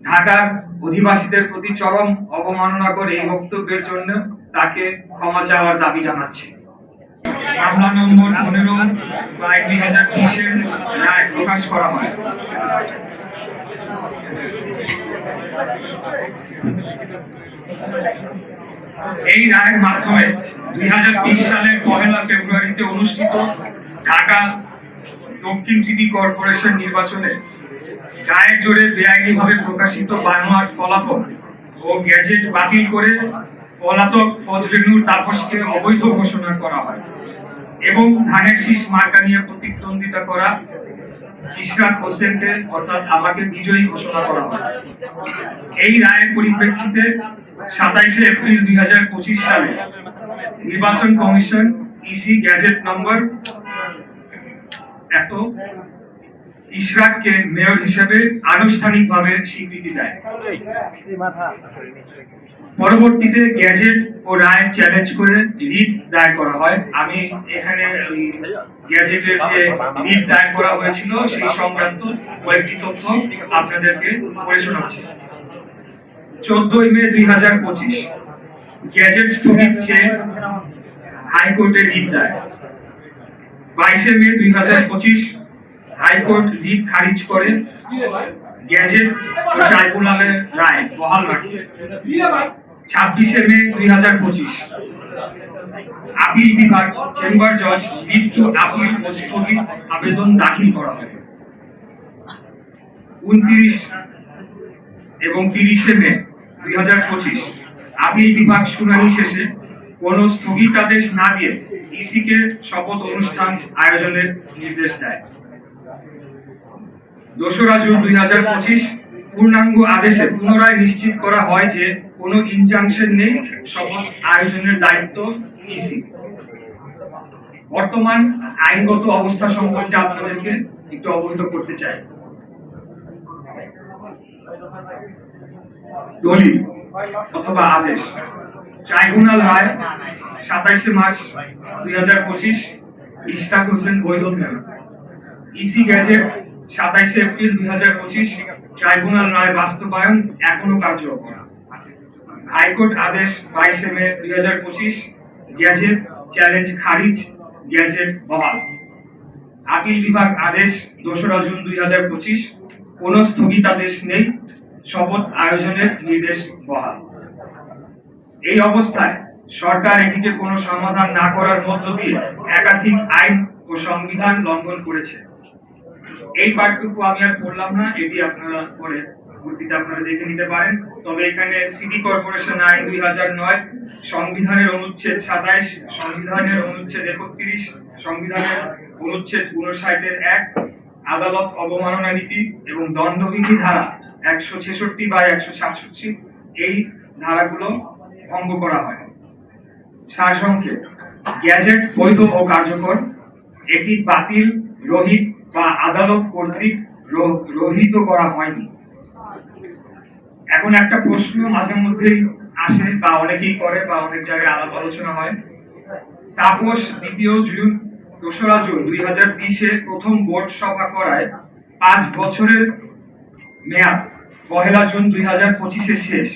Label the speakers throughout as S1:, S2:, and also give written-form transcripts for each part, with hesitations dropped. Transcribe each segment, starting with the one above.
S1: ঢাকার অধিবাসীদের প্রতি চরম অবমাননা করে এই বক্তব্যের জন্য তাকে ক্ষমা চাওয়ার দাবি জানাচ্ছি। মামলা নম্বর 15/2020 রায় প্রকাশ করা হয়। এই রায়ের মাধ্যমে 2020 সালের 1 ফেব্রুয়ারিতে অনুষ্ঠিত ঢাকা দক্ষিণ সিটি কর্পোরেশন নির্বাচনে গায়ের জোরে বেআইনিভাবে প্রকাশিত বানোয়াট ফলাফল ও গ্যাজেট বাতিল করে পলাতক ফজলেনুর তাপসকে অবৈধ ঘোষণা করা হয় এবং ধানের শীষ মার্কা নিয়ে প্রতিদ্বন্দ্বিতা করা ইশরাক হোসেনকে অর্থাৎ আমাকে বিজয়ী ঘোষণা করা হয়। এই রায়ের পরিপ্রেক্ষিতে 27 এপ্রিল 2025 সালে নির্বাচন কমিশন ইসি গ্যাজেট নম্বর ইশরাককে মেয়র হিসেবে আনুষ্ঠানিকভাবে স্বীকৃতি দেয়। পরবর্তীতে গ্যাজেট ও রায় চ্যালেঞ্জ করে রিট দায়ের করা হয়। আমি এখানে গ্যাজেটের যে রিট দায়ের করা হয়েছিল সেই সংক্রান্ত কয়েকটি তথ্য আপনাদেরকে পড়ে শোনাচ্ছি। 14 মে 2025 গ্যাজেট স্থগিত চেয়ে হাইকোর্টে রিট দায়ের। 22 মে 2025 হাইকোর্ট রিট খারিজ করে গ্যাজেট ট্রাইব্যুনালের রায় বহাল রাখে। 26 মে 2025 আপিল বিভাগ চেম্বার জজ রিট টু আপিল ও স্থগিত আবেদন দাখিল করা হয়। 29 এবং 30 মে 2025 আপিল বিভাগ শুনানি শেষে কোন স্থগিতাদেশ না দিয়ে ইসিকে শপথ অনুষ্ঠান আয়োজনের নির্দেশ দেয়। 2 জুন 2025 পূর্ণাঙ্গ আদেশে পুনরায় নিশ্চিত করা হয় যে কোনো ইনজাংশন নেই, শপথ আয়োজনের দায়িত্ব ইসি। বর্তমান আইনগত অবস্থা সম্পর্কে আপনাদেরকে একটু অবহিত করতে চাই। দলিল অথবা আদেশ। ট্রাইব্যুনাল রায় 27 মার্চ 2025 ইশরাক হোসেন বৈধ মেয়র। ইসি গ্যাজেট 27 এপ্রিল 2025 ট্রাইব্যুনাল রায় বাস্তবায়ন এখনো কার্যকর। হাইকোর্ট আদেশ 22 মে 2025 গ্যাজেট চ্যালেঞ্জ খারিজ, গ্যাজেট বহাল। আপিল বিভাগ আদেশ 2 জুন 2025 কোনো স্থগিতাদেশ নেই, শপথ আয়োজনের নির্দেশ বহাল। এই অবস্থায় সরকার এটিকে কোনো সমাধান না করার মধ্য দিয়ে একাধিক আইন ও সংবিধান লঙ্ঘন করেছে। এই পাঠটুকু আমি আর পড়লাম না, এটি আপনারা পরে পরবর্তীতে আপনারা দেখে নিতে পারেন। তবে এখানে সিটি কর্পোরেশন আইন 2009, সংবিধানের অনুচ্ছেদ 27, সংবিধানের অনুচ্ছেদ 31, সংবিধানের অনুচ্ছেদ 59-1, আদালত অবমাননা নীতি এবং দণ্ডবিধি ধারা 166 বা 167 এই ধারাগুলো ভঙ্গ করা হয়। সারসংক্ষেপ, গ্যাজেট বৈধ ও কার্যকর। এটি বাতিল, রহিত বা আদালত কর্তৃক রহিত করা হয়নি। এখন একটা প্রশ্ন মাঝে মধ্যেই আসে বা অনেকেই করে বা অনেক জায়গায় আলাপ আলোচনা হয়। তাপস 2 জুন 2020 প্রথম বোর্ড সভা করায় 5 বছরের মেয়াদ 1 জুন 2025 শেষ।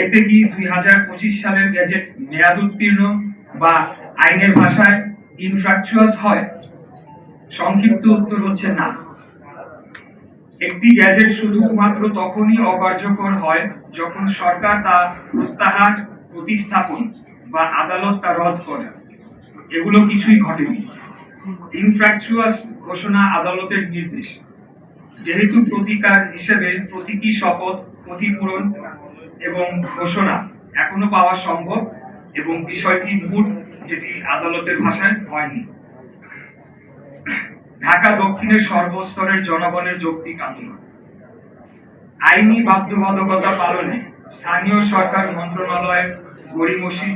S1: এতে কি 2025 সালের গ্যাজেট মেয়াদ উত্তীর্ণ বা আইনের ভাষায় ইনফ্রাকচুয়াস হয়? সংক্ষিপ্ত উত্তর হচ্ছে না। একটি গ্যাজেট শুধুমাত্র তখনই অকার্যকর হয় যখন সরকার তা প্রত্যাহার, প্রতিস্থাপন বা আদালত তা রদ করে। এগুলো কিছুই ঘটেনি। ইনফ্রাকচুয়াস ঘোষণা আদালতের নির্দেশ। যেহেতু প্রতিকার হিসেবে প্রতীকী শপথ, ক্ষতিপূরণ এবং ঘোষণা এখনো পাওয়া সম্ভব এবং বিষয়টি মূল, যেটি আদালতের ভাষায় হয়নি। ঢাকা দক্ষিণের সর্বস্তরের জনগণের যৌক্তিক আন্দোলন। আইনি বাধ্যবাধকতা পালনে স্থানীয় সরকার মন্ত্রণালয়ের গড়িমসি,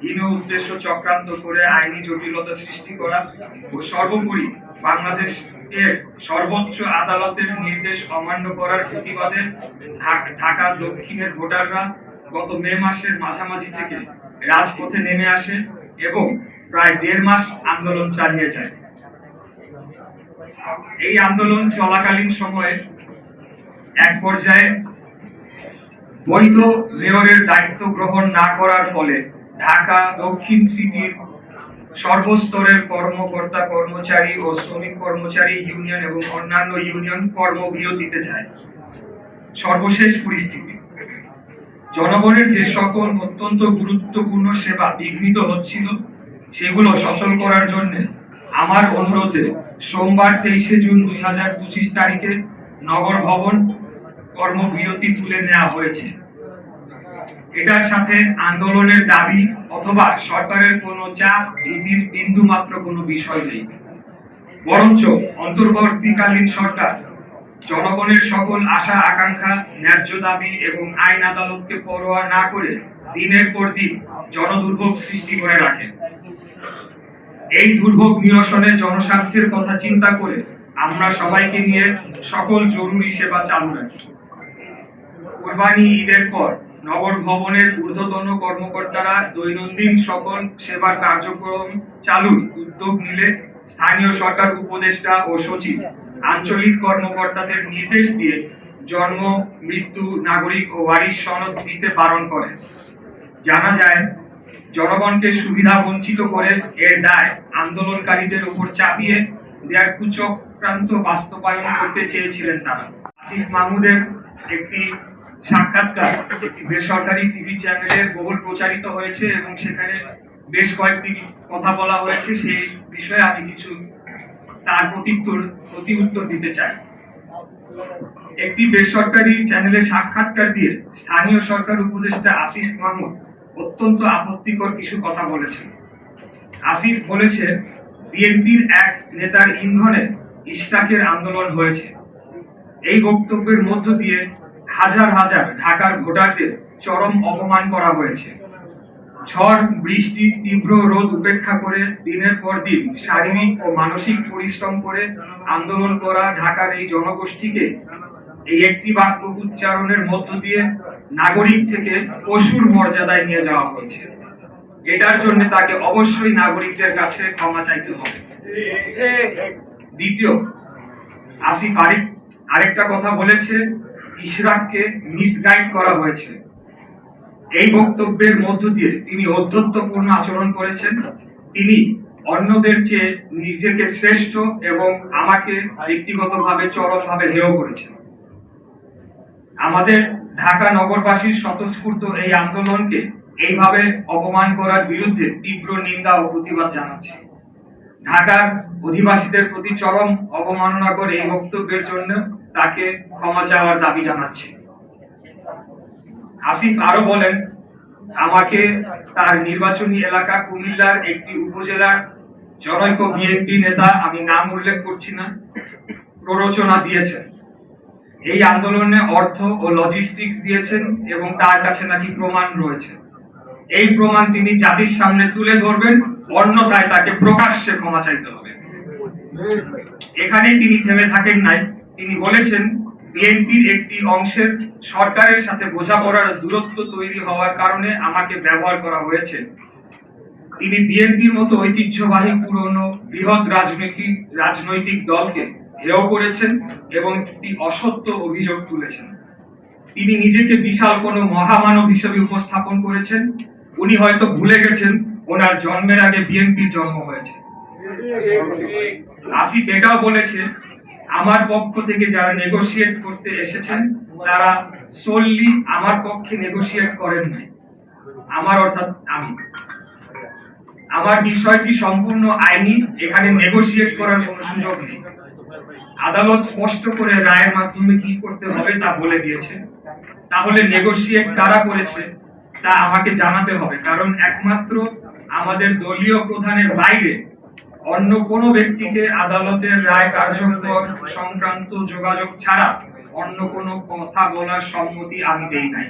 S1: হীন উদ্দেশ্য চক্রান্ত করে আইনি জটিলতা সৃষ্টি করা ও সর্বোপরি বাংলাদেশের সর্বোচ্চ আদালতের নির্দেশ অমান্য করার প্রতিবাদে ঢাকা দক্ষিণের ভোটাররা গত মে মাসের মাঝামাঝি থেকে রাজপথে নেমে আসে এবং প্রায় 1.5 মাস আন্দোলন চালিয়ে যায়। এই আন্দোলন চলাকালীন সময়ে এক পর্যায়ে বৈধ মেয়রের দায়িত্ব গ্রহণ না করার ফলে ঢাকা দক্ষিণ সিটির সর্বস্তরের কর্মকর্তা কর্মচারী ও শ্রমিক কর্মচারী ইউনিয়ন এবং অন্যান্য ইউনিয়ন কর্মবিরতিতে যায়। সর্বশেষ পরিস্থিতি, জনগণের যে সকল অত্যন্ত গুরুত্বপূর্ণ সেবা বিঘ্নিত হচ্ছিল সেগুলো সচল করার জন্য আমার অনুরোধে সোমবার 23শে জুন 2025 তারিখে নগর ভবন কর্মবিরতি তুলে নেওয়া হয়েছে। এটার সাথে আন্দোলনের দাবি অথবা সরকারের কোনো চাপ এটির বিন্দু মাত্র কোনো বিষয় নেই, বরঞ্চ অন্তর্বর্তীকালীন সরকার জনগণের সকল আশা আকাঙ্ক্ষা, ন্যায্য দাবি এবং আইন আদালতকে পরোয়া না করে দিনের পর দিন জনদুর্ভোগ সৃষ্টি করে রাখে। এই দুর্ভোগ নিরসনে জনস্বার্থের কথা চিন্তা করে আমরা সবাইকে নিয়ে সকল জরুরি সেবা চালু রাখি। কোরবানি ঈদের পর নগর ভবনের ঊর্ধ্বতন কর্মকর্তারা দৈনন্দিন সকল সেবার কার্যক্রম চালুর উদ্যোগ নিলে স্থানীয় সরকার উপদেষ্টা ও সচিব আঞ্চলিক কর্মকর্তাদের নির্দেশ দিয়ে জন্ম, মৃত্যু, নাগরিক ও ওয়ারিশ সনদ দিতে বারণ করে। জানা যায়, জনগণকে সুবিধা বঞ্চিত করে এর দায় আন্দোলনকারীদের উপর চাপিয়ে দেয়ার কুচক্রান্ত বাস্তবায়ন করতে চেয়েছিলেন তারা। আসিফ মাহমুদের একটি সাক্ষাৎকার একটি বেসরকারি টিভি চ্যানেলে বহুল প্রচারিত হয়েছে এবং সেখানে বেশ কয়েকটি কথা বলা হয়েছে। সেই বিষয়ে আমি কিছু তার প্রতি উত্তর দিতে চাই। একটি বেসরকারি চ্যানেলে সাক্ষাৎকার দিয়ে স্থানীয় সরকার উপদেষ্টা আসিফ মাহমুদ অত্যন্ত আপত্তিকর কিছু কথা বলেছেন। আসিফ বলেছে, বিএনপির এক নেতার ইন্ধনে ইশরাকের আন্দোলন হয়েছে। এই বক্তব্যের মধ্য দিয়ে হাজার হাজার ঢাকার ভোটারদের চরম অপমান করা হয়েছে। ঝড়, বৃষ্টি, তীব্র রোদ উপেক্ষা করে দিনের পর দিন শারীরিক ও মানসিক পরিশ্রম করে আন্দোলন করা ঢাকার এই জনগোষ্ঠীকে এই একটি বাক্য উচ্চারণের মধ্য দিয়ে নাগরিক থেকে পশুর মর্যাদায় নিয়ে যাওয়া হয়েছে। এটার জন্য তাকে অবশ্যই নাগরিকদের কাছে ক্ষমা চাইতে হবে। দ্বিতীয়, আসিফ আরেকটা কথা বলেছে, ইশরাককে মিসগাইড করা হয়েছে। এই বক্তব্যের মধ্য দিয়ে তিনি ঔদ্ধত্যপূর্ণ আচরণ করেছেন। তিনি অন্যদের চেয়ে নিজেকে শ্রেষ্ঠ এবং আমাকে ব্যক্তিগতভাবে চরমভাবে হেয় করেছেন। আমাদের ঢাকা নগরবাসীর স্বতঃস্ফূর্ত এই আন্দোলনকে এইভাবে অপমান করার বিরুদ্ধে তীব্র নিন্দা ও প্রতিবাদ জানাচ্ছি। ঢাকার অধিবাসীদের প্রতি চরম অবমাননা করে এই বক্তব্যের জন্য তাকে ক্ষমা চাওয়ার দাবি জানাচ্ছি। আসিফ আরো বলেন, আমাকে তার নির্বাচনী এলাকা কুমিল্লার একটি উপজেলার জনৈক বিএনপি নেতা, আমি নাম উল্লেখ করছি না, প্ররোচনা দিয়েছেন। এই আন্দোলনে অর্থ ও লজিস্টিক্স দিয়েছেন এবং তার কাছে নাকি প্রমাণ রয়েছে। এই প্রমাণ তিনি জাতির সামনে তুলে ধরবেন, অন্যথায় তাকে প্রকাশ্যে ক্ষমা চাইতে হবে। এখানেই তিনি থেমে থাকেন নাই। তিনি বলেছেন, বিএনপির একটি অংশের সরকারের সাথে বোঝাপড়ার দূরত্ব তৈরি হওয়ার কারণে আমাকে ব্যবহার করা হয়েছে। তিনি বিএনপির মতো ঐতিহ্যবাহী পুরনো বৃহৎ রাজনৈতিক দলকে হেয় করেছেন এবং একটি অসত্য অভিযোগ তুলেছেন। তিনি নিজেকে বিশাল কোনো মহামানব হিসেবে উপস্থাপন করেছেন। উনি হয়তো ভুলে গেছেন ওনার জন্মের আগে বিএনপির জন্ম হয়েছে। আসিফ এটাও বলেছে, আমার পক্ষ থেকে যারা নেগোশিয়েট করতে এসেছেন তারা সোললি আমার পক্ষে নেগোশিয়েট করেন নাই। আমার অর্থাৎ আমি, আমার বিষয়টি সম্পূর্ণ আইনি, এখানে নেগোশিয়েট করার কোনো সুযোগ নেই। আদালত স্পষ্ট করে রায়ের মাধ্যমে কি করতে হবে তা বলে দিয়েছে। তাহলে নেগোশিয়েট কারা করেছে তা আমাকে জানাতে হবে, কারণ একমাত্র আমাদের দলীয় প্রধানের বাইরে অন্য কোনো ব্যক্তিকে আদালতের রায় কার্যকর সংক্রান্ত যোগাযোগ ছাড়া অন্য কোনো কথা বলার সম্মতি আমি দেই নাই।